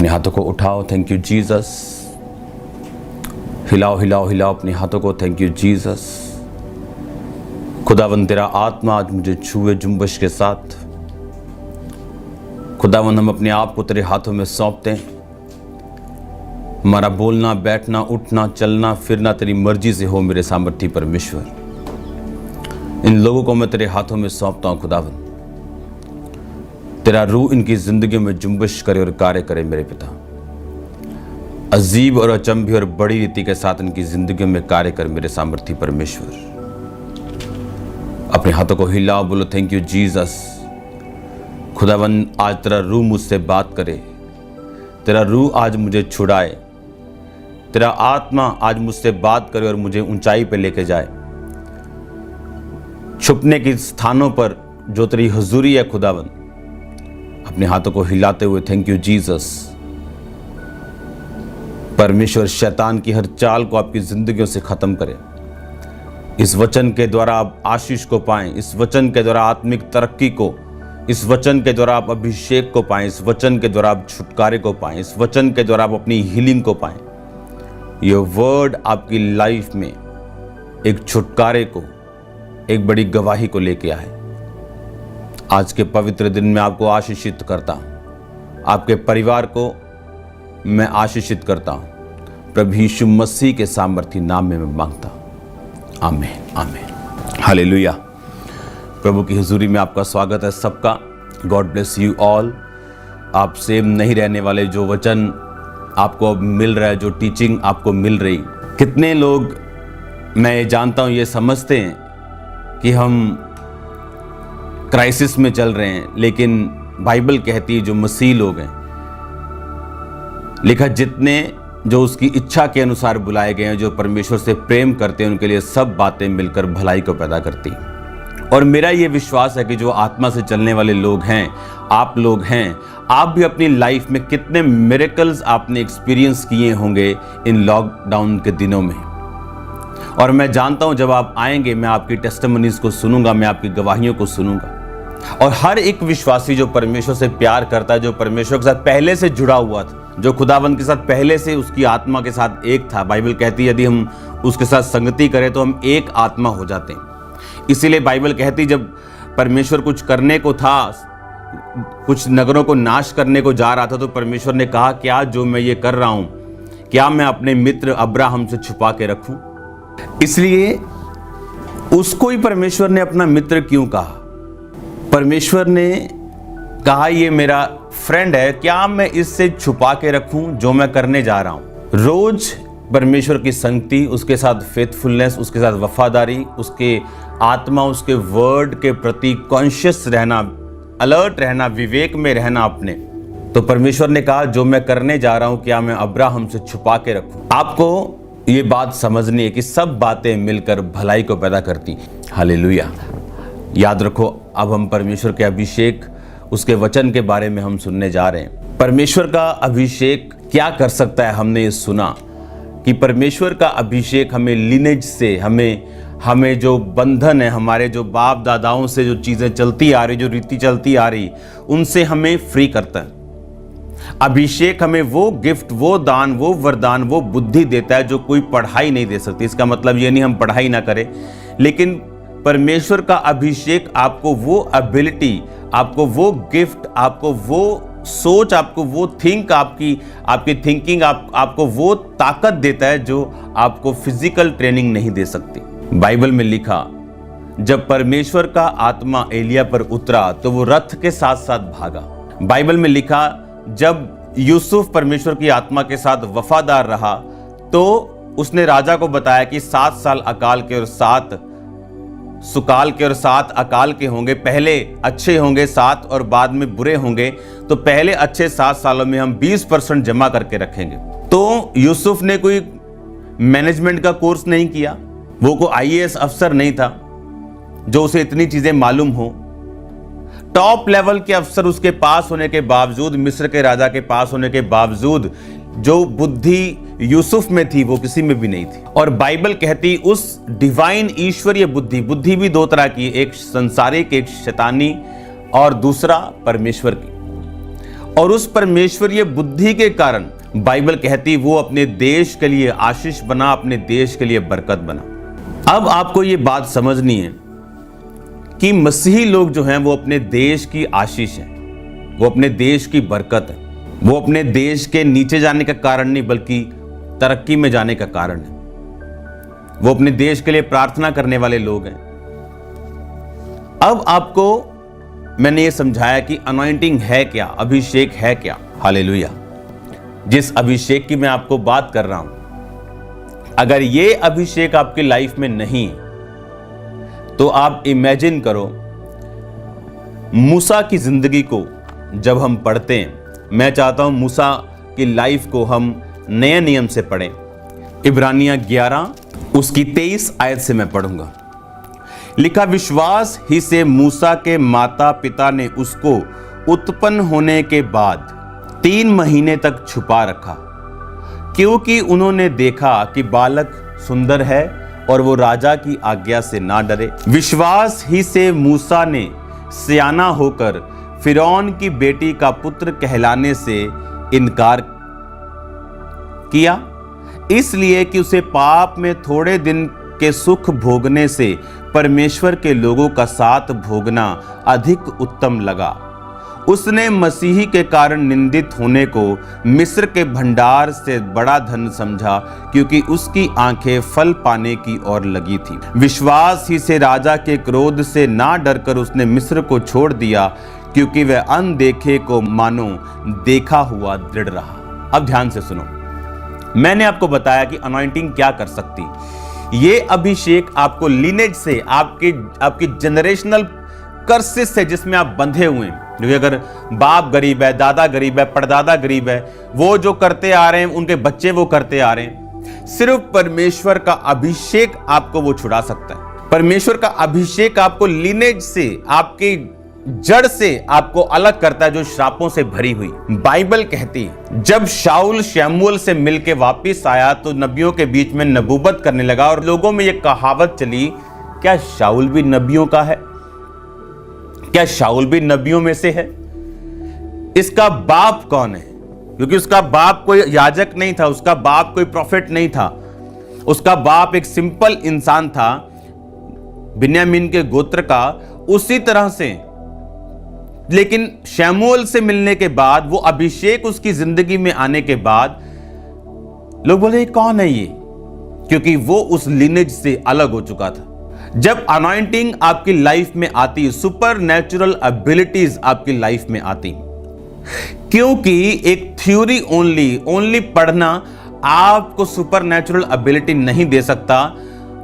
अपने हाथों को उठाओ, थैंक यू जीसस। हिलाओ हिलाओ हिलाओ अपने हाथों को, थैंक यू जीसस। खुदावन तेरा आत्मा आज मुझे छुए जुम्बश के साथ। खुदावन हम अपने आप को तेरे हाथों में सौंपते हैं। हमारा बोलना, बैठना, उठना, चलना, फिरना तेरी मर्जी से हो मेरे सामर्थी परमेश्वर। इन लोगों को मैं तेरे हाथों में सौंपता हूं खुदावन। तेरा रूह इनकी जिंदगी में जुम्बश करे और कार्य करे मेरे पिता। अजीब और अचंभी और बड़ी रीति के साथ इनकी जिंदगी में कार्य कर मेरे सामर्थी परमेश्वर। अपने हाथों को हिलाओ, बोलो थैंक यू जीसस। खुदावन आज तेरा रूह मुझसे बात करे, तेरा रूह आज मुझे छुड़ाए, तेरा आत्मा आज मुझसे बात करे और मुझे ऊंचाई पे लेके जाए। छुपने के स्थानों पर जो तेरी हुजूरी है खुदावन, अपने हाथों को हिलाते हुए थैंक यू जीसस। परमेश्वर शैतान की हर चाल को आपकी जिंदगियों से खत्म करे। इस वचन के द्वारा आप आशीष को पाएं, इस वचन के द्वारा आत्मिक तरक्की को, इस वचन के द्वारा आप अभिषेक को पाएं, इस वचन के द्वारा आप छुटकारे को पाएं, इस वचन के द्वारा आप अपनी हीलिंग को पाएं। ये वर्ड आपकी लाइफ में एक छुटकारे को, एक बड़ी गवाही को लेके आए। आज के पवित्र दिन में आपको आशीषित करता हूं, आपके परिवार को मैं आशीषित करता हूं। प्रभु यीशु मसीह के सामर्थी नाम में मैं मांगता हूं, आमीन आमीन हालेलुया। प्रभु की हुजूरी में आपका स्वागत है सबका। God bless you all. आप सेम नहीं रहने वाले, जो वचन आपको अब मिल रहा है, जो टीचिंग आपको मिल रही। कितने लोग, मैं ये जानता हूं, ये समझते हैं कि हम क्राइसिस में चल रहे हैं, लेकिन बाइबल कहती है जो मसीह लोग हैं, लिखा जितने जो उसकी इच्छा के अनुसार बुलाए गए हैं, जो परमेश्वर से प्रेम करते हैं, उनके लिए सब बातें मिलकर भलाई को पैदा करती हैं। और मेरा ये विश्वास है कि जो आत्मा से चलने वाले लोग हैं, आप लोग हैं, आप भी अपनी लाइफ में कितने मिरेकल्स आपने एक्सपीरियंस किए होंगे इन लॉकडाउन के दिनों में। और मैं जानता हूं जब आप आएंगे, मैं आपकी टेस्टिमनीज को सुनूंगा, मैं आपकी गवाहियों को सुनूंगा। और हर एक विश्वासी जो परमेश्वर से प्यार करता है, जो परमेश्वर के साथ पहले से जुड़ा हुआ था, जो खुदावंद के साथ पहले से उसकी आत्मा के साथ एक था, बाइबल कहती है यदि हम उसके साथ संगति करें तो हम एक आत्मा हो जाते हैं। इसीलिए बाइबल कहती जब परमेश्वर कुछ करने को था, कुछ नगरों को नाश करने को जा रहा था, तो परमेश्वर ने कहा क्या जो मैं ये कर रहा हूं, क्या मैं अपने मित्र अब्राहम से छुपा के रखूं? इसलिए उसको ही परमेश्वर ने अपना मित्र क्यों कहा? परमेश्वर ने कहा ये मेरा फ्रेंड है, क्या मैं इससे छुपा के रखूं जो मैं करने जा रहा हूं? रोज परमेश्वर की संगति, उसके साथ फेथफुलनेस, उसके साथ वफादारी, उसके आत्मा, उसके वर्ड के प्रति कॉन्शियस रहना, अलर्ट रहना, विवेक में रहना अपने। तो परमेश्वर ने कहा जो मैं करने जा रहा हूं, क्या मैं अब्राहम से छुपा के रखूं? आपको ये बात समझनी है कि सब बातें मिलकर भलाई को पैदा करती। हालेलुया। याद रखो, अब हम परमेश्वर के अभिषेक, उसके वचन के बारे में हम सुनने जा रहे हैं। परमेश्वर का अभिषेक क्या कर सकता है? हमने ये सुना कि परमेश्वर का अभिषेक हमें लिनेज से, हमें जो बंधन है, हमारे जो बाप दादाओं से जो चीज़ें चलती आ रही, जो रीति चलती आ रही, उनसे हमें फ्री करता है। अभिषेक हमें वो गिफ्ट, वो दान, वो वरदान, वो बुद्धि देता है जो कोई पढ़ाई नहीं दे सकती। इसका मतलब ये नहीं हम पढ़ाई ना करें, लेकिन परमेश्वर का अभिषेक आपको वो एबिलिटी, आपको वो गिफ्ट, आपको वो सोच, आपको वो आपकी थिंकिंग, आपको वो ताकत देता है जो आपको फिजिकल ट्रेनिंग नहीं दे सकती। बाइबल में लिखा जब परमेश्वर का आत्मा एलिया पर उतरा तो वो रथ के साथ साथ भागा। बाइबल में लिखा जब यूसुफ परमेश्वर की आत्मा के साथ वफादार रहा तो उसने राजा को बताया कि 7 साल अकाल के और 7 सुकाल के और 7 अकाल के होंगे, पहले अच्छे होंगे 7 और बाद में बुरे होंगे, तो पहले अच्छे 7 सालों में हम 20% जमा करके रखेंगे। तो यूसुफ ने कोई मैनेजमेंट का कोर्स नहीं किया, वो कोई आईएएस अफसर नहीं था जो उसे इतनी चीजें मालूम हो। टॉप लेवल के अफसर उसके पास होने के बावजूद, मिस्र के राजा के पास होने के बावजूद, जो बुद्धि यूसुफ में थी वो किसी में भी नहीं थी। और बाइबल कहती उस डिवाइन ईश्वरीय बुद्धि भी 2 तरह की, एक संसारिक, एक शैतानी, और दूसरा परमेश्वर की। और उस परमेश्वरीय बुद्धि के कारण बाइबल कहती वो अपने देश के लिए आशीष बना, अपने देश के लिए बरकत बना। अब आपको ये बात समझनी है कि मसीही लोग जो हैं वो अपने देश की आशीष हैं, वो अपने देश की बरकत है, वो अपने देश के नीचे जाने का कारण नहीं बल्कि तरक्की में जाने का कारण है। वो अपने देश के लिए प्रार्थना करने वाले लोग हैं। अब आपको मैंने ये समझाया कि अनॉइंटिंग है क्या, अभिषेक है क्या। हालेलुया। जिस अभिषेक की मैं आपको बात कर रहा हूं, अगर ये अभिषेक आपकी लाइफ में नहीं तो आप इमेजिन करो मूसा की जिंदगी को जब हम पढ़ते हैं, मैं चाहता हूं मूसा की लाइफ को हम नए नियम से पढ़ें। इब्रानियां 11 उसकी 23 आयत से मैं पढ़ूंगा। लिखा, विश्वास ही से मूसा के माता पिता ने उसको उत्पन्न होने के बाद 3 महीने तक छुपा रखा, क्योंकि उन्होंने देखा कि बालक सुंदर है और वो राजा की आज्ञा से ना डरे। विश्वास ही से मूसा ने सियाना होकर फिरौन की बेटी का पुत्र कहलाने से इनकार किया, इसलिए कि उसे पाप में थोड़े दिन के सुख भोगने से परमेश्वर के लोगों का साथ भोगना अधिक उत्तम लगा। उसने मसीही के कारण निंदित होने को मिस्र के भंडार से बड़ा धन समझा, क्योंकि उसकी आंखें फल पाने की ओर लगी थी। विश्वास ही से राजा के क्रोध से ना डरकर उसने मिस्र को छोड़ दिया, क्योंकि वह अनदेखे को मानो देखा हुआ दृढ़ रहा। अब ध्यान से सुनो, मैंने आपको बताया कि अनॉइंटिंग क्या कर सकती। ये अभिषेक आपको लीनेज से, आपकी जनरेशनल कर्सेस से जिसमें आप बंधे हुए हैं, क्योंकि अगर बाप गरीब है, दादा गरीब है, परदादा गरीब है, वो जो करते आ रहे हैं उनके बच्चे वो करते आ रहे हैं, सिर्फ परमेश्वर का अभिषेक आपको वो छुड़ा सकता है। परमेश्वर का अभिषेक आपको लीनेज से, आपकी जड़ से आपको अलग करता है जो श्रापों से भरी हुई। बाइबल कहती है जब शाऊल शमूएल से मिलके वापस आया तो नबियों के बीच में नबूवत करने लगा और लोगों में यह कहावत चली, क्या शाऊल भी नबियों का है? क्या शाऊल भी नबियों में से है? इसका बाप कौन है? क्योंकि उसका बाप कोई याजक नहीं था, उसका बाप कोई प्रोफेट नहीं था, उसका बाप एक सिंपल इंसान था, बिन्यामीन के गोत्र का। उसी तरह से लेकिन शमूएल से मिलने के बाद, वो अभिषेक उसकी जिंदगी में आने के बाद लोग बोले कौन है ये, क्योंकि वो उस लिनेज से अलग हो चुका था। जब अनॉइंटिंग आपकी लाइफ में आती, सुपर नेचुरल एबिलिटीज आपकी लाइफ में आती, क्योंकि एक थ्योरी ओनली पढ़ना आपको सुपर नेचुरल एबिलिटी नहीं दे सकता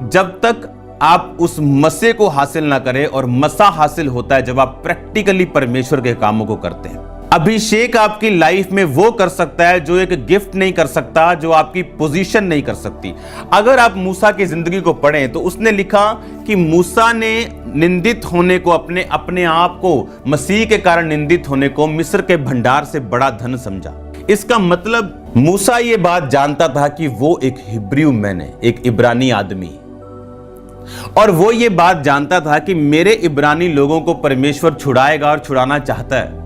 जब तक आप उस मसे को हासिल ना करें। और मसा हासिल होता है जब आप प्रैक्टिकली परमेश्वर के कामों को करते हैं। अभिषेक आपकी लाइफ में वो कर सकता है जो एक गिफ्ट नहीं कर सकता, जो आपकी पोजीशन नहीं कर सकती। अगर आप मूसा की जिंदगी को पढ़ें तो उसने लिखा कि मूसा ने निंदित होने को, अपने आप को मसीह के कारण निंदित होने को मिस्र के भंडार से बड़ा धन समझा। इसका मतलब मूसा ये बात जानता था कि वो एक हिब्रू मैन है, एक इब्रानी आदमी, और वो ये बात जानता था कि मेरे इब्रानी लोगों को परमेश्वर छुड़ाएगा और छुड़ाना चाहता है।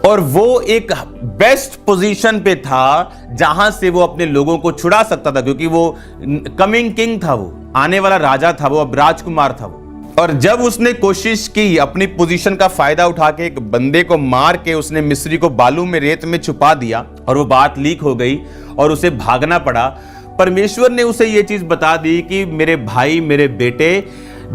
और वो एक बेस्ट पोजीशन पे था जहां से वो अपने लोगों को छुड़ा सकता था, क्योंकि वो कमिंग किंग था, वो आने वाला राजा था, वो अब राजकुमार था वो। और जब उसने कोशिश की अपनी पोजीशन का फायदा उठा के एक बंदे को मार के उसने मिस्री को बालू में, रेत में छुपा दिया और वो बात लीक हो गई और उसे भागना पड़ा। परमेश्वर ने उसे ये चीज बता दी कि मेरे भाई, मेरे बेटे,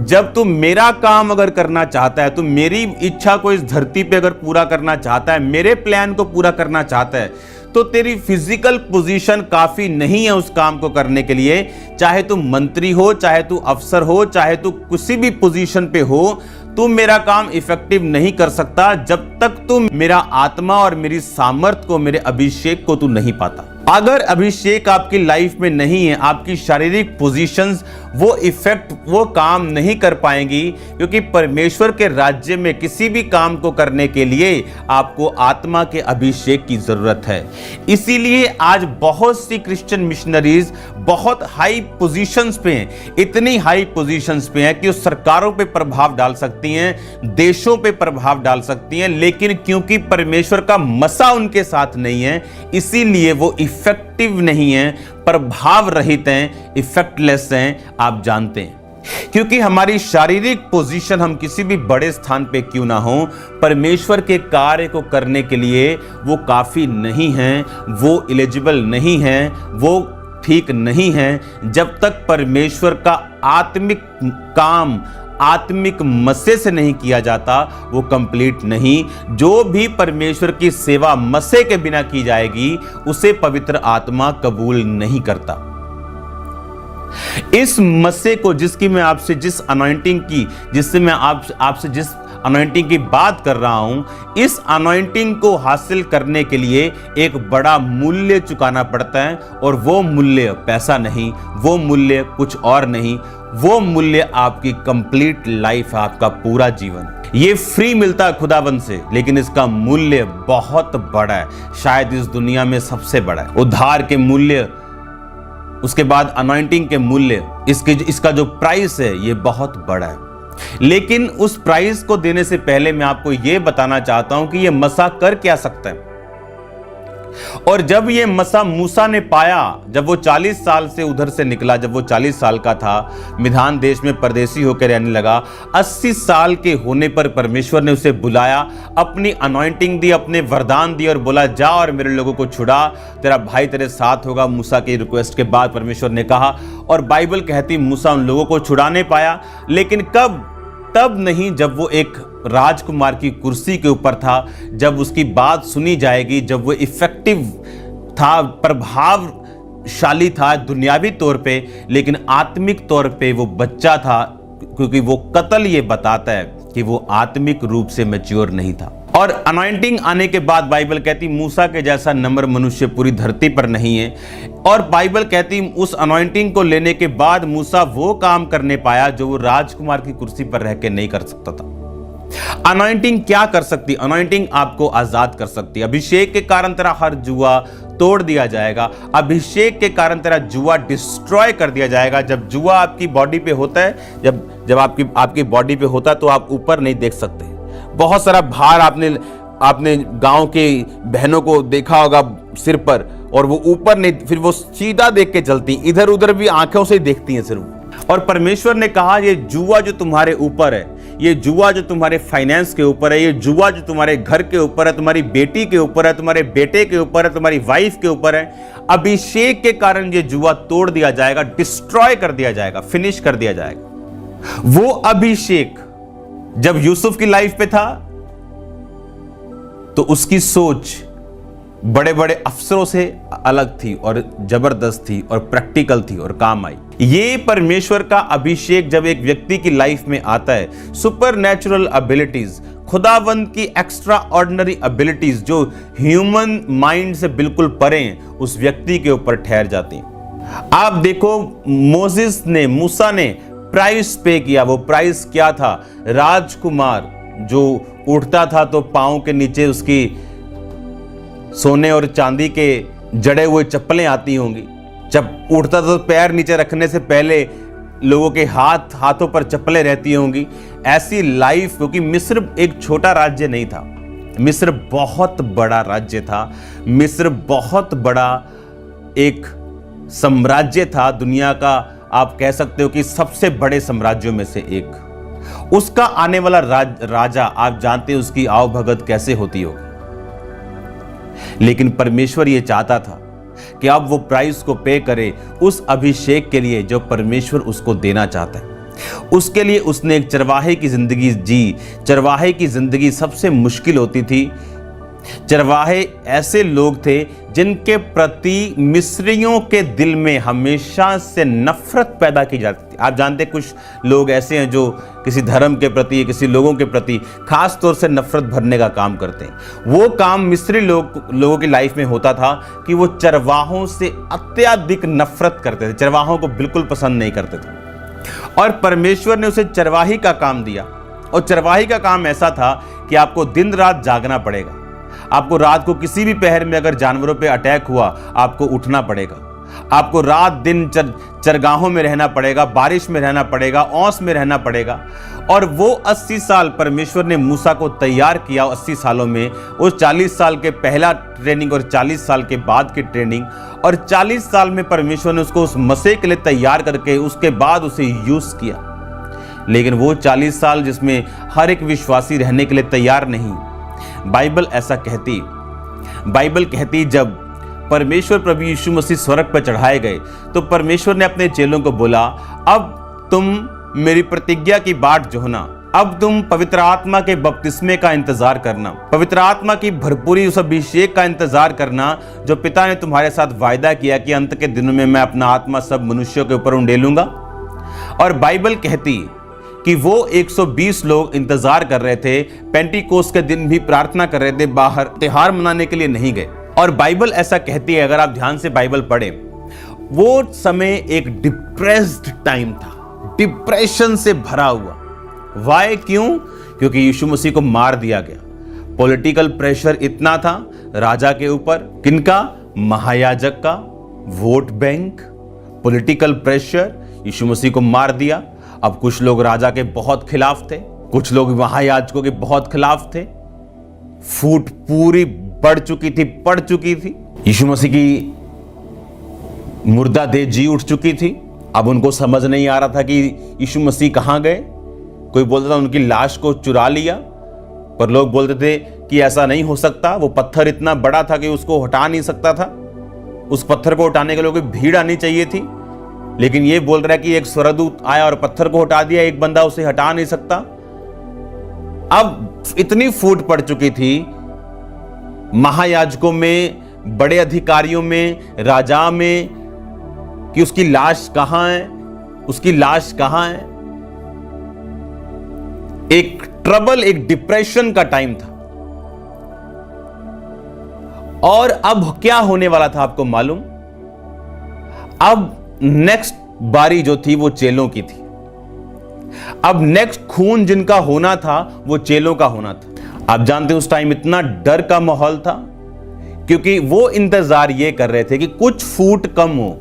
जब तू मेरा काम अगर करना चाहता है, तू मेरी इच्छा को इस धरती पे अगर पूरा करना चाहता है, मेरे प्लान को पूरा करना चाहता है, तो तेरी फिजिकल पोजीशन काफी नहीं है उस काम को करने के लिए। चाहे तू मंत्री हो, चाहे तू अफसर हो, चाहे तू किसी भी पोजीशन पे हो, तू मेरा काम इफेक्टिव नहीं कर सकता जब तक तू मेरा आत्मा और मेरी सामर्थ को, मेरे अभिषेक को तू नहीं पाता। अगर अभिषेक आपकी लाइफ में नहीं है, आपकी शारीरिक पोजीशंस वो इफेक्ट, वो काम नहीं कर पाएंगी, क्योंकि परमेश्वर के राज्य में किसी भी काम को करने के लिए आपको आत्मा के अभिषेक की जरूरत है। इसीलिए आज बहुत सी क्रिश्चियन मिशनरीज बहुत हाई पोजीशंस पे हैं, इतनी हाई पोजीशंस पे हैं कि वो सरकारों पे प्रभाव डाल सकती हैं, देशों पे प्रभाव डाल सकती हैं, लेकिन क्योंकि परमेश्वर का मसा उनके साथ नहीं है, इसीलिए वो इफेक्टिव नहीं है, प्रभाव रहित हैं, इफेक्टलेस हैं। आप जानते हैं, क्योंकि हमारी शारीरिक पोजीशन, हम किसी भी बड़े स्थान पे क्यों ना हो, परमेश्वर के कार्य को करने के लिए वो काफी नहीं हैं, वो एलिजिबल नहीं हैं, वो ठीक नहीं हैं, जब तक परमेश्वर का आत्मिक काम आत्मिक मसे से नहीं किया जाता, वो कंप्लीट नहीं। जो भी परमेश्वर की सेवा मसे के बिना की जाएगी, उसे पवित्र आत्मा कबूल नहीं करता। इस मसे को, जिसकी मैं आपसे, जिस अनॉइंटिंग की, जिससे मैं आपसे जिस अनॉइंटिंग की बात कर रहा हूं, इस अनॉइंटिंग को हासिल करने के लिए एक बड़ा मूल्य चुकाना पड़ता है, और वो मूल्य पैसा नहीं, वो मूल्य कुछ और नहीं, वो मूल्य आपकी कंप्लीट लाइफ, आपका पूरा जीवन। ये फ्री मिलता है खुदाबंद से, लेकिन इसका मूल्य बहुत बड़ा है, शायद इस दुनिया में सबसे बड़ा है। उद्धार के मूल्य, उसके बाद अनॉइंटिंग के मूल्य, इसका जो प्राइस है, ये बहुत बड़ा है। लेकिन उस प्राइस को देने से पहले मैं आपको यह बताना चाहता हूं कि यह मसा कर क्या सकता है। और जब ये मसा मूसा ने पाया, जब वो 40 साल से उधर से निकला, जब वो 40 साल का था, मिधान देश में परदेसी होकर रहने लगा, 80 साल के होने पर परमेश्वर ने उसे बुलाया, अपनी अनॉइंटिंग दी, अपने वरदान दिए और बोला, जा और मेरे लोगों को छुड़ा, तेरा भाई तेरे साथ होगा। मूसा की रिक्वेस्ट के बाद परमेश्वर ने कहा, और बाइबल कहती मूसा उन लोगों को छुड़ाने पाया, लेकिन कब? तब नहीं जब वो एक राजकुमार की कुर्सी के ऊपर था, जब उसकी बात सुनी जाएगी, जब वो इफेक्टिव था, प्रभावशाली था दुनियावी तौर पे, लेकिन आत्मिक तौर पे वो बच्चा था, क्योंकि वो कत्ल ये बताता है कि वो आत्मिक रूप से मैच्योर नहीं था। और अनॉइंटिंग आने के बाद बाइबल कहती मूसा के जैसा नम्र मनुष्य पूरी धरती पर नहीं है। और बाइबल कहती उस अनॉइंटिंग को लेने के बाद मूसा वो काम करने पाया जो वो राजकुमार की कुर्सी पर रह के नहीं कर सकता था। अनॉइंटिंग क्या कर सकती? अनॉइंटिंग आपको आजाद कर सकती है। अभिषेक के कारण तेरा हर जुआ तोड़ दिया जाएगा, अभिषेक के कारण तेरा जुआ डिस्ट्रॉय कर दिया जाएगा। जब जुआ आपकी बॉडी पे होता है, जब आपकी बॉडी पे होता है, तो आप ऊपर नहीं देख सकते। बहुत सारा भार आपने गांव के बहनों को देखा होगा सिर पर, और वो ऊपर नहीं, फिर वो सीधा देख के चलती, इधर उधर भी आंखों से देखती हैं सिर्फ। और परमेश्वर ने कहा, ये जुआ जो तुम्हारे ऊपर है, ये जुआ जो तुम्हारे फाइनेंस के ऊपर है, ये जुआ जो तुम्हारे घर के ऊपर है, तुम्हारी बेटी के ऊपर है, तुम्हारे बेटे के ऊपर है, तुम्हारी वाइफ के ऊपर है, अभिषेक के कारण ये जुआ तोड़ दिया जाएगा, डिस्ट्रॉय कर दिया जाएगा, फिनिश कर दिया जाएगा। वो अभिषेक जब यूसुफ की लाइफ पे था, तो उसकी सोच बड़े बड़े अफसरों से अलग थी और जबरदस्त थी और प्रैक्टिकल थी और काम आई। ये परमेश्वर का अभिषेक जब एक व्यक्ति की लाइफ में आता है, सुपरनैचुरल एबिलिटीज, खुदावंद की एक्स्ट्रा ऑर्डिनरी एबिलिटीज जो ह्यूमन माइंड से बिल्कुल परे हैं, उस व्यक्ति के ऊपर ठहर जाती हैं। आप देखो, मूसा ने प्राइस पे किया। वो प्राइस क्या था? राजकुमार जो उठता था तो पांव के नीचे उसकी सोने और चांदी के जड़े हुए चप्पलें आती होंगी। जब उठता था तो पैर नीचे रखने से पहले लोगों के हाथों पर चप्पलें रहती होंगी। ऐसी लाइफ, क्योंकि मिस्र एक छोटा राज्य नहीं था, मिस्र बहुत बड़ा राज्य था। मिस्र बहुत बड़ा एक साम्राज्य था, दुनिया का आप कह सकते हो कि सबसे बड़े साम्राज्यों में से एक। उसका आने वाला राजा, आप जानते हैं उसकी आओ भगत कैसे होती होगी। लेकिन परमेश्वर ये चाहता था कि अब वो प्राइस को पे करे उस अभिषेक के लिए जो परमेश्वर उसको देना चाहता है। उसके लिए उसने एक चरवाहे की जिंदगी जी। चरवाहे की जिंदगी सबसे मुश्किल होती थी, चरवाहे ऐसे लोग थे जिनके प्रति मिस्रियों के दिल में हमेशा से नफरत पैदा की जाती थी। आप जानते कुछ लोग ऐसे हैं जो किसी धर्म के प्रति, किसी लोगों के प्रति खास तौर से नफरत भरने का काम करते हैं। वो काम मिस्री लोगों की लाइफ में होता था कि वो चरवाहों से अत्यधिक नफरत करते थे, चरवाहों को बिल्कुल पसंद नहीं करते थे। और परमेश्वर ने उसे चरवाही का काम दिया, और चरवाही का काम ऐसा था कि आपको दिन रात जागना पड़ेगा। आपको रात को किसी भी पहर में अगर जानवरों पे अटैक हुआ, आपको उठना पड़ेगा। आपको रात दिन चरगाहों में रहना पड़ेगा, बारिश में रहना पड़ेगा, औस में रहना पड़ेगा। और वो 80 साल परमेश्वर ने मूसा को तैयार किया। 80 सालों में उस 40 साल के पहला ट्रेनिंग और 40 साल के बाद की ट्रेनिंग, और 40 साल में परमेश्वर ने उसको उस मसीह के लिए तैयार करके उसके बाद उसे यूज किया। लेकिन वो 40 साल जिसमें हर एक विश्वासी रहने के लिए तैयार नहीं। बाइबल ऐसा कहती, बाइबल कहती जब परमेश्वर प्रभु यीशु मसीह स्वर्ग पर चढ़ाए गए तो परमेश्वर ने अपने चेलों को बोला, अब तुम मेरी प्रतिज्ञा की बाट जोहना, अब तुम पवित्र आत्मा के बपतिस्मे का इंतजार करना, पवित्र आत्मा की भरपूरी उस अभिषेक का इंतजार करना जो पिता ने तुम्हारे साथ वायदा किया कि अंत के दिनों में मैं अपना आत्मा सब मनुष्यों के ऊपर उंडेलूंगा। और बाइबल कहती कि वो 120 लोग इंतजार कर रहे थे, पेंटिकोस्ट के दिन भी प्रार्थना कर रहे थे, बाहर त्योहार मनाने के लिए नहीं गए। और बाइबल ऐसा कहती है, अगर आप ध्यान से बाइबल पढ़ें, वो समय एक डिप्रेस्ड टाइम था, डिप्रेशन से भरा हुआ। वाई? क्यों? क्योंकि यीशु मसीह को मार दिया गया। पॉलिटिकल प्रेशर इतना था राजा के ऊपर, किनका? महायाजक का, वोट बैंक, पॉलिटिकल प्रेशर, यीशु मसीह को मार दिया। अब कुछ लोग राजा के बहुत खिलाफ थे, कुछ लोग महायाजकों के बहुत खिलाफ थे। फूट पूरी पड़ चुकी थी। यीशु मसीह की मुर्दा देह जी उठ चुकी थी। अब उनको समझ नहीं आ रहा था कि यीशु मसीह कहां गए। कोई बोलता था उनकी लाश को चुरा लिया, पर लोग बोलते थे कि ऐसा नहीं हो सकता, वो पत्थर इतना बड़ा था कि उसको हटा नहीं सकता था। उस पत्थर को हटाने के लिए कोई भीड़ आनी चाहिए थी। लेकिन ये बोल रहा है कि एक स्वर्गदूत आया और पत्थर को हटा दिया, एक बंदा उसे हटा नहीं सकता। अब इतनी फूट पड़ चुकी थी महायाजकों में, बड़े अधिकारियों में, राजा में, कि उसकी लाश कहां है, उसकी लाश कहां है। एक ट्रबल, एक डिप्रेशन का टाइम था। और अब क्या होने वाला था आपको मालूम? अब नेक्स्ट बारी जो थी वो चेलों की थी। अब नेक्स्ट खून जिनका होना था वो चेलों का होना था। आप जानते हैं उस टाइम इतना डर का माहौल था, क्योंकि वो इंतजार ये कर रहे थे कि कुछ फूट कम हो,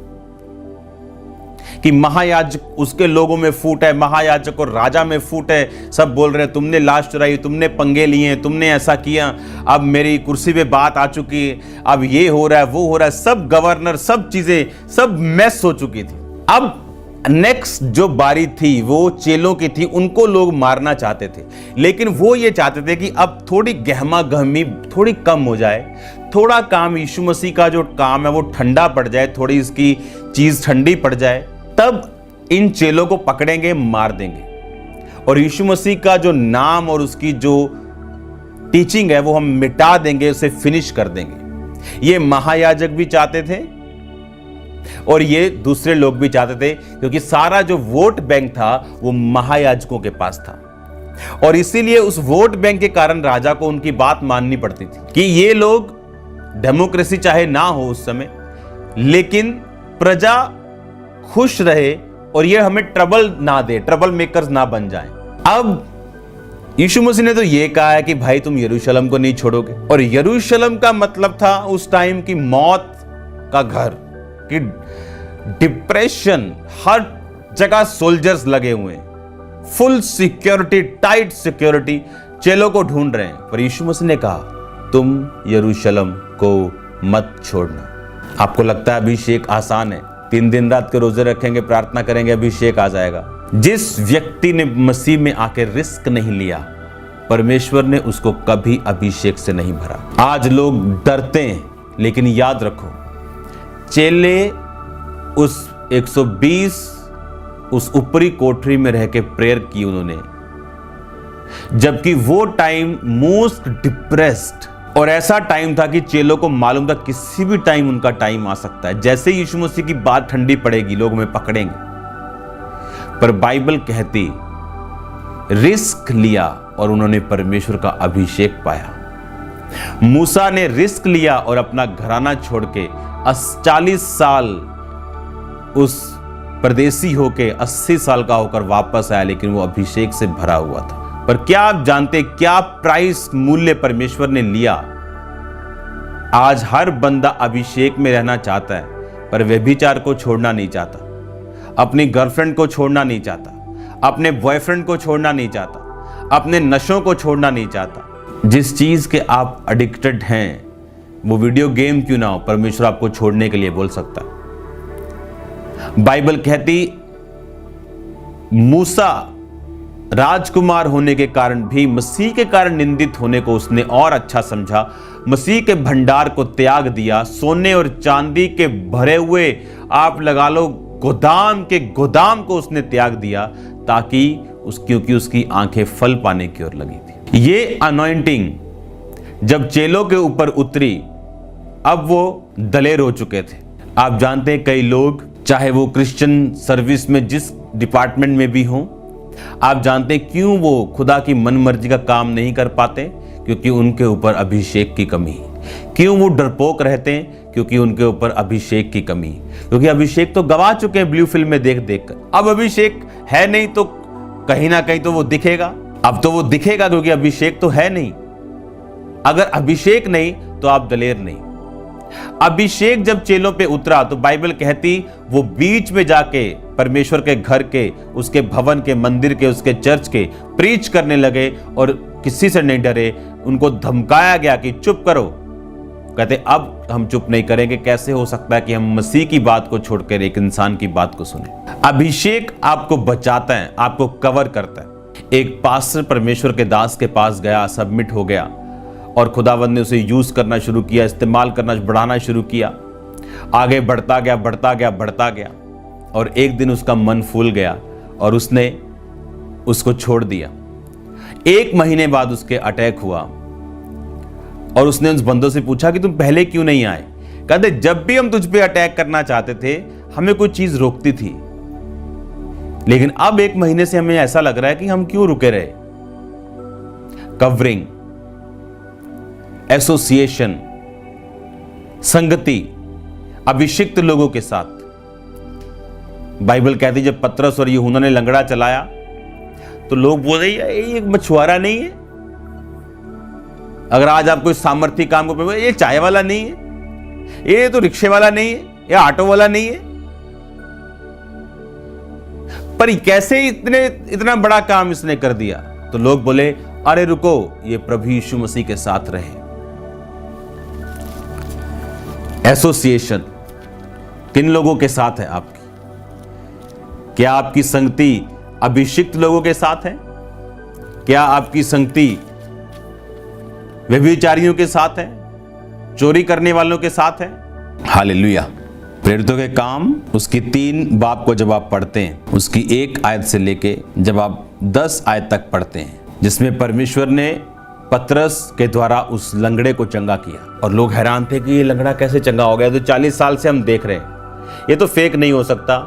कि महायाजक, उसके लोगों में फूट है, महायाजक और राजा में फूट है। सब बोल रहे हैं तुमने लाश चुराई, तुमने पंगे लिए, तुमने ऐसा किया, अब मेरी कुर्सी पे बात आ चुकी है, अब ये हो रहा है, वो हो रहा है। सब गवर्नर, सब चीजें, सब मैस हो चुकी थी। अब नेक्स्ट जो बारी थी वो चेलों की थी। उनको लोग मारना चाहते थे, लेकिन वो ये चाहते थे कि अब थोड़ी गहमा गहमी थोड़ी कम हो जाए, थोड़ा काम यीशु मसीह का जो काम है वो ठंडा पड़ जाए, थोड़ी इसकी चीज ठंडी पड़ जाए, तब इन चेलों को पकड़ेंगे, मार देंगे, और यीशु मसीह का जो नाम और उसकी जो टीचिंग है वो हम मिटा देंगे, उसे फिनिश कर देंगे। ये महायाजक भी चाहते थे और ये दूसरे लोग भी चाहते थे, क्योंकि सारा जो वोट बैंक था वो महायाजकों के पास था। और इसीलिए उस वोट बैंक के कारण राजा को उनकी बात माननी पड़ती थी कि ये लोग, डेमोक्रेसी चाहे ना हो उस समय, लेकिन प्रजा खुश रहे और ये हमें ट्रबल ना दे, ट्रबल मेकर्स ना बन जाएं। अब यीशु मसीह ने तो ये कहा है कि भाई तुम यरूशलेम को नहीं छोड़ोगे, और यरूशलेम का मतलब था उस टाइम की मौत का घर, कि डिप्रेशन, हर जगह सोल्जर्स लगे हुए हैं, फुल सिक्योरिटी, टाइट सिक्योरिटी, चेलों को ढूंढ रहे हैं। पर यीशु मसीह ने कहा तुम यरूशलेम को मत छोड़ना। आपको लगता है अभिषेक आसान है? 3 दिन रात के रोजे रखेंगे, प्रार्थना करेंगे, अभिषेक आ जाएगा? जिस व्यक्ति ने मसीह में आके रिस्क नहीं लिया, परमेश्वर ने उसको कभी अभिषेक से नहीं भरा। आज लोग डरते हैं, लेकिन याद रखो, चेले उस 120 उस ऊपरी कोठरी में रह के प्रेयर की उन्होंने, जबकि वो टाइम मोस्ट डिप्रेस्ड और ऐसा टाइम था कि चेलों को मालूम था किसी भी टाइम उनका टाइम आ सकता है। जैसे ही यीशु मसीह की बात ठंडी पड़ेगी, लोग हमें पकड़ेंगे। पर बाइबल कहती रिस्क लिया और उन्होंने परमेश्वर का अभिषेक पाया। मूसा ने रिस्क लिया और अपना घराना छोड़ के 40 साल उस परदेसी होके 80 साल का होकर वापस आया, लेकिन वो अभिषेक से भरा हुआ था। पर क्या आप जानते क्या प्राइस मूल्य परमेश्वर ने लिया? आज हर बंदा अभिषेक में रहना चाहता है, पर व्यभिचार को छोड़ना नहीं चाहता, अपनी गर्लफ्रेंड को छोड़ना नहीं चाहता, अपने बॉयफ्रेंड को छोड़ना नहीं चाहता, अपने नशों को छोड़ना नहीं चाहता। जिस चीज के आप एडिक्टेड हैं, वो वीडियो गेम क्यों ना हो, परमेश्वर आपको छोड़ने के लिए बोल सकता है। बाइबल कहती मूसा राजकुमार होने के कारण भी मसीह के कारण निंदित होने को उसने और अच्छा समझा। मसीह के भंडार को त्याग दिया, सोने और चांदी के भरे हुए आप लगा लो गोदाम के गोदाम को उसने त्याग दिया, ताकि क्योंकि उसकी आंखें फल पाने की ओर लगी थी। ये अनॉइंटिंग जब चेलों के ऊपर उतरी, अब वो दलेर हो चुके थे। आप जानते हैं कई लोग, चाहे वो क्रिश्चियन सर्विस में जिस डिपार्टमेंट में भी हों, आप जानते हैं क्यों वो खुदा की मन मर्जी का काम नहीं कर पाते? क्योंकि उनके ऊपर अभिषेक की कमी है। क्यों वो डरपोक रहते हैं? क्योंकि उनके ऊपर अभिषेक की कमी है। क्योंकि अभिषेक तो गवा चुके हैं ब्लू फिल्म में देख देख कर। अब अभिषेक है नहीं तो कहीं ना कहीं तो वो दिखेगा। अब तो वो दिखेगा क्योंकि अभिषेक तो है नहीं। अगर अभिषेक नहीं तो आप दलेर नहीं। अभिषेक जब चेलों पे उतरा तो बाइबल कहती वो बीच में जाके परमेश्वर के घर के, उसके भवन के, मंदिर के, उसके चर्च के प्रीच करने लगे और किसी से नहीं डरे। उनको धमकाया गया कि चुप करो। कहते अब हम चुप नहीं करेंगे। कैसे हो सकता है कि हम मसीह की बात को छोड़कर एक इंसान की बात को सुने? अभिषेक आपको बचाता है, आपको कवर करता है। एक पास्टर परमेश्वर के दास के पास गया, सबमिट हो गया और खुदावंद ने उसे यूज करना शुरू किया, इस्तेमाल करना, बढ़ाना शुरू किया। आगे बढ़ता गया, बढ़ता गया, बढ़ता गया और एक दिन उसका मन फूल गया और उसने उसको छोड़ दिया। 1 महीने बाद उसके अटैक हुआ और उसने उस बंदों से पूछा कि तुम पहले क्यों नहीं आए? कहते जब भी हम तुझ पे अटैक करना चाहते थे, हमें कोई चीज रोकती थी, लेकिन अब 1 महीने से हमें ऐसा लग रहा है कि हम क्यों रुके रहे। कवरिंग, एसोसिएशन, संगति, अभिषिक्त लोगों के साथ। बाइबल कहती जब पतरस और यूहन्ना ने लंगड़ा चलाया तो लोग बोले ये मछुआरा नहीं है। अगर आज आप कोई सामर्थ्य काम को, ये चाय वाला नहीं है, ये तो रिक्शे वाला नहीं है, ये ऑटो वाला नहीं है। पर कैसे इतना बड़ा काम इसने कर दिया? तो लोग बोले अरे रुको, ये प्रभु यीशु मसीह के साथ रहे। एसोसिएशन किन लोगों के साथ है आपकी? क्या आपकी संगति अभिषिक्त लोगों के साथ है? क्या आपकी संगति व्यभिचारियों के साथ है? चोरी करने वालों के साथ है? हालेलुया। प्रेरितों के काम उसकी 3 बाब को जब आप पढ़ते हैं, उसकी 1 आयत से लेके जब आप 10 आयत तक पढ़ते हैं, जिसमें परमेश्वर ने पतरस के द्वारा उस लंगड़े को चंगा किया और लोग हैरान थे कि ये लंगड़ा कैसे चंगा हो गया। तो 40 साल से हम देख रहे हैं, ये तो फेक नहीं हो सकता।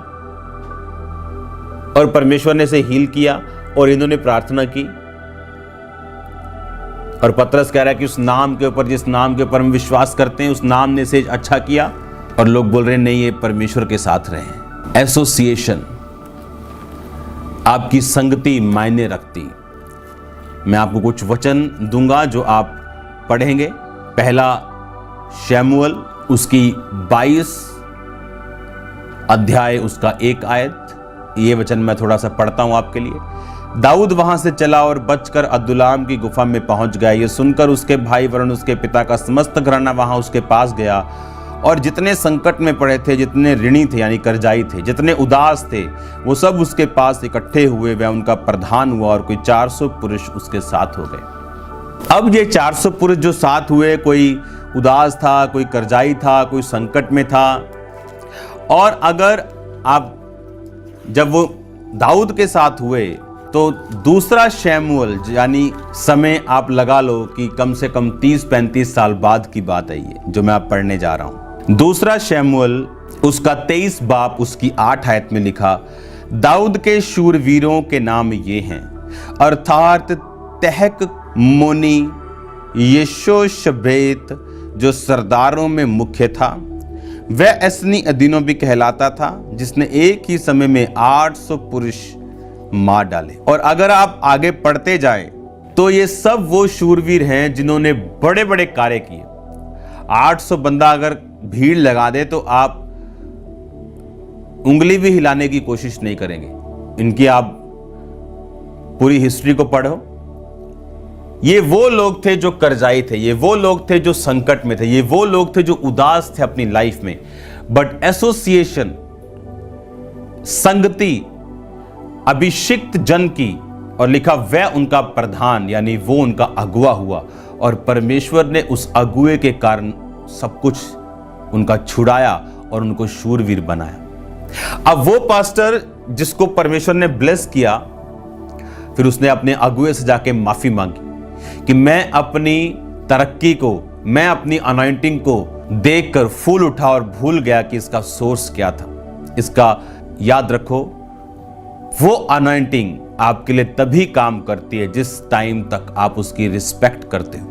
और परमेश्वर ने इसे हील किया और इन्होंने प्रार्थना की और पतरस कह रहा है कि उस नाम के ऊपर, जिस नाम के ऊपर हम विश्वास करते हैं, उस नाम ने इसे अच्छा किया। और लोग बोल रहे हैं नहीं, ये परमेश्वर के साथ रहे। एसोसिएशन, आपकी संगति मायने रखती। मैं आपको कुछ वचन दूंगा जो आप पढ़ेंगे। पहला शमूएल उसकी 22 अध्याय उसका 1 आयत। ये वचन मैं थोड़ा सा पढ़ता हूं आपके लिए। दाऊद वहां से चला और बचकर अदुल्लाम की गुफा में पहुंच गया। ये सुनकर उसके भाई वरन उसके पिता का समस्त घराना वहां उसके पास गया और जितने संकट में पड़े थे, जितने ऋणी थे यानी कर्जाई थे, जितने उदास थे, वो सब उसके पास इकट्ठे हुए। वह उनका प्रधान हुआ और कोई 400 पुरुष उसके साथ हो गए। अब ये 400 पुरुष जो साथ हुए, कोई उदास था, कोई कर्जाई था, कोई संकट में था। और अगर आप जब वो दाऊद के साथ हुए तो दूसरा शमूएल, यानी समय आप लगा लो कि कम से कम 30-35 साल बाद की बात है ये जो मैं आप पढ़ने जा रहा हूं। दूसरा शमूएल उसका 23 बाब उसकी 8 आयत में लिखा, दाऊद के शूरवीरों के नाम ये हैं, अर्थात तहक मोनी, यशोशबेत जो सरदारों में मुख्य था, वह असनी अदीनों भी कहलाता था, जिसने एक ही समय में 800 पुरुष मार डाले। और अगर आप आगे पढ़ते जाएं तो ये सब वो शूरवीर हैं जिन्होंने बड़े बड़े कार्य किए। 800 बंदा अगर भीड़ लगा दे तो आप उंगली भी हिलाने की कोशिश नहीं करेंगे। इनकी आप पूरी हिस्ट्री को पढ़ो। ये वो लोग थे जो कर्जाई थे, ये वो लोग थे जो संकट में थे, ये वो लोग थे जो उदास थे अपनी लाइफ में, बट एसोसिएशन, संगति अभिषिक्त जन की, और लिखा वह उनका प्रधान यानी वो उनका अगुआ हुआ, और परमेश्वर ने उस अगुए के कारण सब कुछ उनका छुड़ाया और उनको शूरवीर बनाया। अब वो पास्टर जिसको परमेश्वर ने ब्लेस किया, फिर उसने अपने अगुए से जाके माफी मांगी कि मैं अपनी तरक्की को, मैं अपनी अनॉइंटिंग को देखकर फूल उठा और भूल गया कि इसका सोर्स क्या था। इसका याद रखो, वो अनॉइंटिंग आपके लिए तभी काम करती है जिस टाइम तक आप उसकी रिस्पेक्ट करते हो।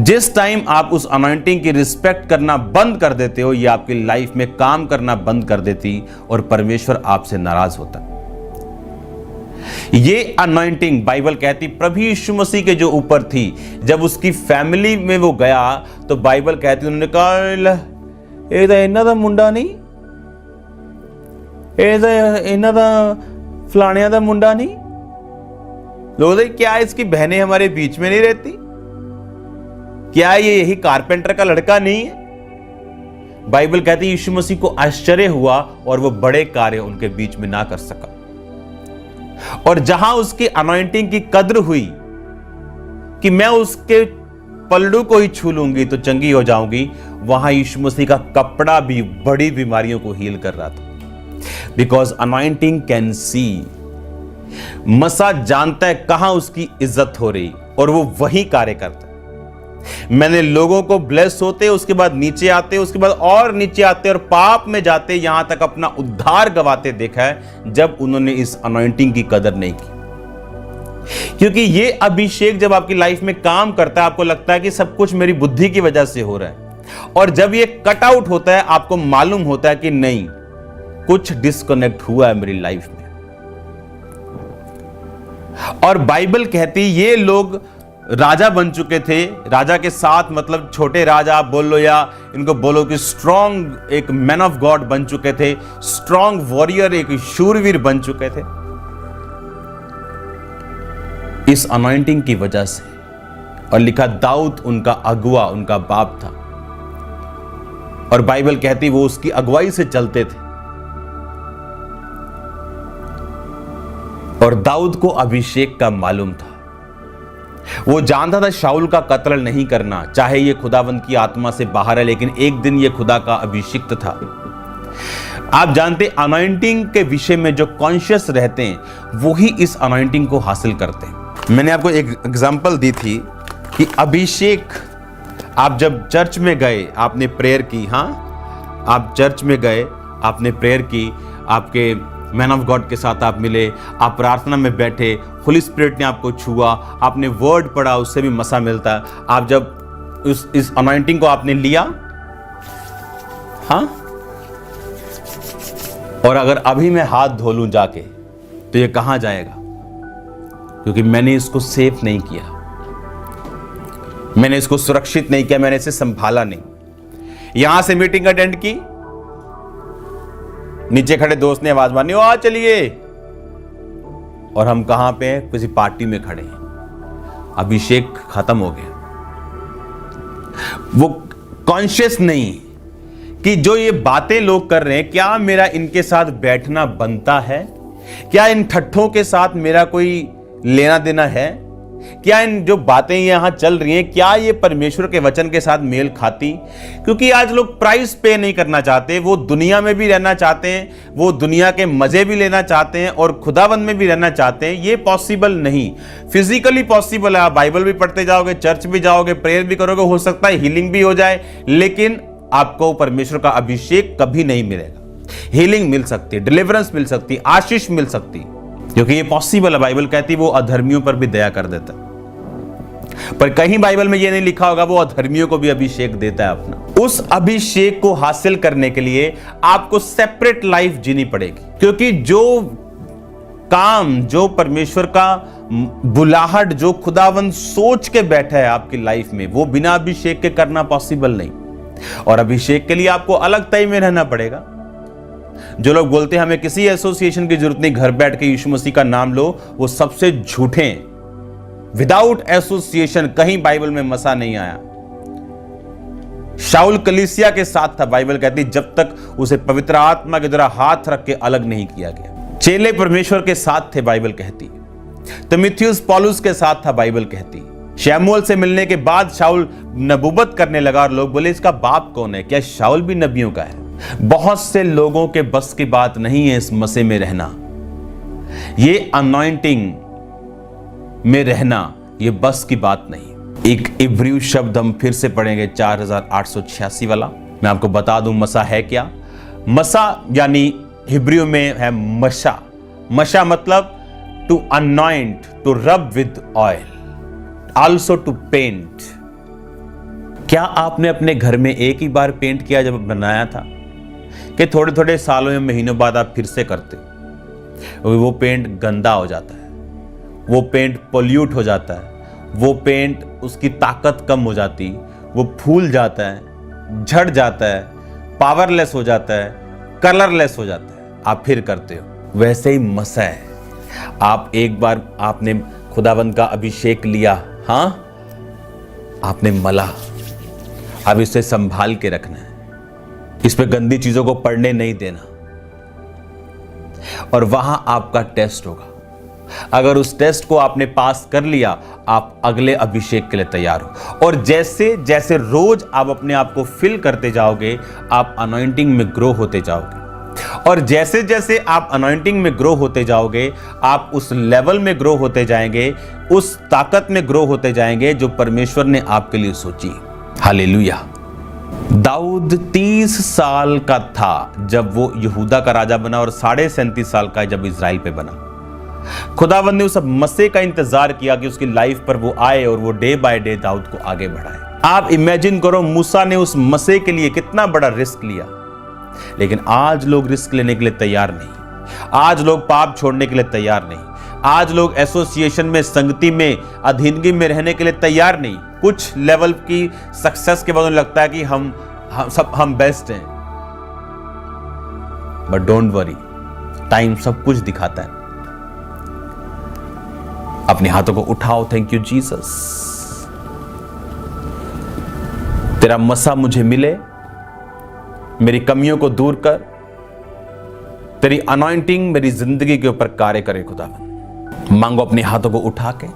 जिस टाइम आप उस अनॉइंटिंग की रिस्पेक्ट करना बंद कर देते हो, ये आपकी लाइफ में काम करना बंद कर देती और परमेश्वर आपसे नाराज होता। ये अनॉइंटिंग बाइबल कहती प्रभु यीशु मसीह के जो ऊपर थी। जब उसकी फैमिली में वो गया तो बाइबल कहती, उन्होंने कहा ए इन्हां दा मुंडा नहीं, इन्हां दा फलाणिया दा मुंडा नहीं। लोग क्या इसकी बहनें हमारे बीच में नहीं रहती? क्या ये यही कारपेंटर का लड़का नहीं है? बाइबल कहती यीशु मसीह को आश्चर्य हुआ और वो बड़े कार्य उनके बीच में ना कर सका। और जहां उसकी अनॉइंटिंग की कद्र हुई कि मैं उसके पल्लू को ही छू लूंगी तो चंगी हो जाऊंगी, वहां यीशु मसीह का कपड़ा भी बड़ी बीमारियों को हील कर रहा था। बिकॉज अनॉइंटिंग कैन सी, मसा जानता है कहां उसकी इज्जत हो रही और वो वही कार्य करता है। मैंने लोगों को ब्लेस होते, उसके बाद नीचे आते, उसके बाद और नीचे आते और पाप में जाते, यहां तक अपना उद्धार गवाते देखा है जब उन्होंने इस अनॉइंटिंग की कदर नहीं की। क्योंकि ये अभिषेक जब आपकी लाइफ में काम करता है, आपको लगता है कि सब कुछ मेरी बुद्धि की वजह से हो रहा है, और जब ये कट आउट होता है आपको मालूम होता है कि नहीं, कुछ डिस्कनेक्ट हुआ है मेरी लाइफ में। और बाइबल कहती ये लोग राजा बन चुके थे। राजा के साथ मतलब छोटे राजा आप बोल लो या इनको बोलो कि स्ट्रॉन्ग एक मैन ऑफ गॉड बन चुके थे, स्ट्रॉन्ग वॉरियर, एक शूरवीर बन चुके थे इस अनॉइंटिंग की वजह से। और लिखा दाऊद उनका अगुआ, उनका बाप था, और बाइबल कहती वो उसकी अगुवाई से चलते थे। और दाऊद को अभिषेक का मालूम था। वो जानता था शाऊल का कत्ल नहीं करना, चाहे ये खुदावंद की आत्मा से बाहर है, लेकिन एक दिन ये खुदा का अभिषिक्त था। आप जानते अनॉइंटिंग के विषय में जो कॉन्शियस रहते हैं वही इस अनॉइंटिंग को हासिल करते हैं। मैंने आपको एक एग्जांपल दी थी कि अभिषेक, आप जब चर्च में गए आपने प्रेयर की, हाँ आप चर्च में गए आपने प्रेयर की, आपके मैन ऑफ गॉड के साथ आप मिले, आप प्रार्थना में बैठे, होली स्पिरिट ने आपको छुआ, आपने वर्ड पढ़ा, उससे भी मसा मिलता है। आप जब इस अनॉइंटिंग को आपने लिया, हाँ, और अगर अभी मैं हाथ धो लूं जाके तो ये कहां जाएगा? क्योंकि मैंने इसको सेफ नहीं किया, मैंने इसको सुरक्षित नहीं किया, मैंने इसे संभाला नहीं। यहां से मीटिंग अटेंड की, नीचे खड़े दोस्त ने आवाज मारनी, आ चलिए, और हम कहां पे हैं? किसी पार्टी में खड़े हैं। अभिषेक खत्म हो गया। वो कॉन्शियस नहीं कि जो ये बातें लोग कर रहे हैं, क्या मेरा इनके साथ बैठना बनता है? क्या इन ठट्ठों के साथ मेरा कोई लेना देना है? क्या इन जो बातें यहाँ चल रही हैं, क्या ये परमेश्वर के वचन के साथ मेल खाती? क्योंकि आज लोग प्राइस पे नहीं करना चाहते, वो दुनिया में भी रहना चाहते हैं, वो दुनिया के मजे भी लेना चाहते हैं और खुदाबंद में भी रहना चाहते हैं। ये पॉसिबल नहीं, फिजिकली पॉसिबल है। आप बाइबल भी पढ़ते जाओगे, चर्च भी जाओगे, प्रेयर भी करोगे, हो सकता है हीलिंग भी हो जाए, लेकिन आपको परमेश्वर का अभिषेक कभी नहीं मिलेगा। हीलिंग मिल सकती है, डिलीवरेंस मिल सकती है, आशीष मिल सकती है, क्योंकि ये पॉसिबल है। बाइबल कहती है वो अधर्मियों पर भी दया कर देता है, पर कहीं बाइबल में ये नहीं लिखा होगा वो अधर्मियों को भी अभिषेक देता है अपना। उस अभिषेक को हासिल करने के लिए आपको सेपरेट लाइफ जीनी पड़ेगी, क्योंकि जो काम, जो परमेश्वर का बुलाहट, जो खुदावंद सोच के बैठा है आपकी लाइफ में, वो बिना अभिषेक के करना पॉसिबल नहीं। और अभिषेक के लिए आपको अलग तय में रहना पड़ेगा। जो लोग बोलते हैं हमें किसी एसोसिएशन की जरूरत नहीं, घर बैठ के यीशु मसीह का नाम लो, वो सबसे झूठे हैं। विदाउट एसोसिएशन कहीं बाइबल में मसा नहीं आया। शाऊल कलीसिया के साथ था, बाइबल कहती जब तक उसे पवित्र आत्मा के द्वारा हाथ रख के अलग नहीं किया गया। चेले परमेश्वर के साथ थे, बाइबल कहती। तीमुथियुस पौलुस के साथ था, बाइबल कहती। शमूएल से मिलने के बाद शाऊल नबूवत करने लगा और लोग बोले इसका बाप कौन है? क्या शाऊल भी नबियों का है? बहुत से लोगों के बस की बात नहीं है इस मसीह में रहना, ये अनॉइंटिंग में रहना, ये बस की बात नहीं। एक इब्रियू शब्द हम फिर से पढ़ेंगे, 4886 वाला। मैं आपको बता दूं मसा है क्या। मसा यानी हिब्रियू में है मशा। मशा मतलब to anoint, to rub with oil, also to paint. क्या आपने अपने घर में एक ही बार पेंट किया जब बनाया था, कि थोड़े थोड़े सालों या महीनों बाद आप फिर से करते? वो पेंट गंदा हो जाता है, वो पेंट पोल्यूट हो जाता है, वो पेंट उसकी ताकत कम हो जाती, वो फूल जाता है, झड़ जाता है, पावरलेस हो जाता है, कलरलेस हो जाता है, आप फिर करते हो। वैसे ही मसा है। आप एक बार आपने खुदावंद का अभिषेक लिया, हां, आपने मला, अब इसे संभाल के रखना है, इस पे गंदी चीजों को पड़ने नहीं देना, और वहां आपका टेस्ट होगा। अगर उस टेस्ट को आपने पास कर लिया, आप अगले अभिषेक के लिए तैयार हो। और जैसे जैसे रोज आप अपने आप को फिल करते जाओगे, आप अनॉइंटिंग में ग्रो होते जाओगे। और जैसे जैसे आप अनॉइंटिंग में ग्रो होते जाओगे, आप उस लेवल में ग्रो होते जाएंगे, उस ताकत में ग्रो होते जाएंगे जो परमेश्वर ने आपके लिए सोची। हालेलुया। दाऊद 30 साल का था जब वो यहूदा का राजा बना, और 37.5 साल का जब इजराइल पे बना। खुदावंद ने उस मसीह का इंतजार किया कि उसकी लाइफ पर वो आए और वो डे बाय डे दाऊद को आगे बढ़ाए। आप इमेजिन करो, मूसा ने उस मसीह के लिए कितना बड़ा रिस्क लिया, लेकिन आज लोग रिस्क लेने के लिए तैयार नहीं। आज लोग पाप छोड़ने के लिए तैयार नहीं। आज लोग एसोसिएशन में, संगति में, अधीनगी में रहने के लिए तैयार नहीं। कुछ लेवल की सक्सेस के बाद लगता है कि हम बेस्ट हैं। बट डोंट वरी, टाइम सब कुछ दिखाता है। अपने हाथों को उठाओ। थैंक यू जीसस, तेरा मसा मुझे मिले, मेरी कमियों को दूर कर, तेरी अनॉइंटिंग मेरी जिंदगी के ऊपर कार्य करे खुदावंद। मांगो अपने हाथों को उठा के।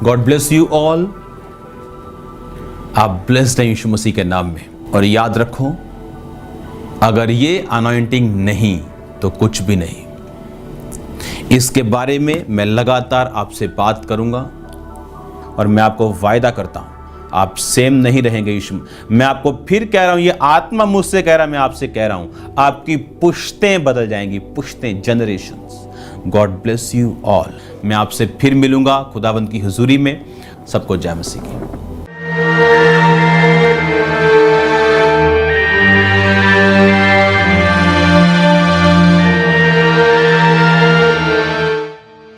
God bless you all. आप ब्लेस्ड हैं यीशु मसीह के नाम में। और याद रखो, अगर ये अनॉइंटिंग नहीं तो कुछ भी नहीं। इसके बारे में मैं लगातार आपसे बात करूंगा, और मैं आपको वायदा करता हूं आप सेम नहीं रहेंगे। यीशु, मैं आपको फिर कह रहा हूं, ये आत्मा मुझसे कह रहा है, मैं आपसे कह रहा हूं, आपकी पुश्तें बदल जाएंगी, पुश्तें, generations. God bless you all. मैं आपसे फिर मिलूंगा खुदावंद की हुजूरी में। सबको जय मसीह की।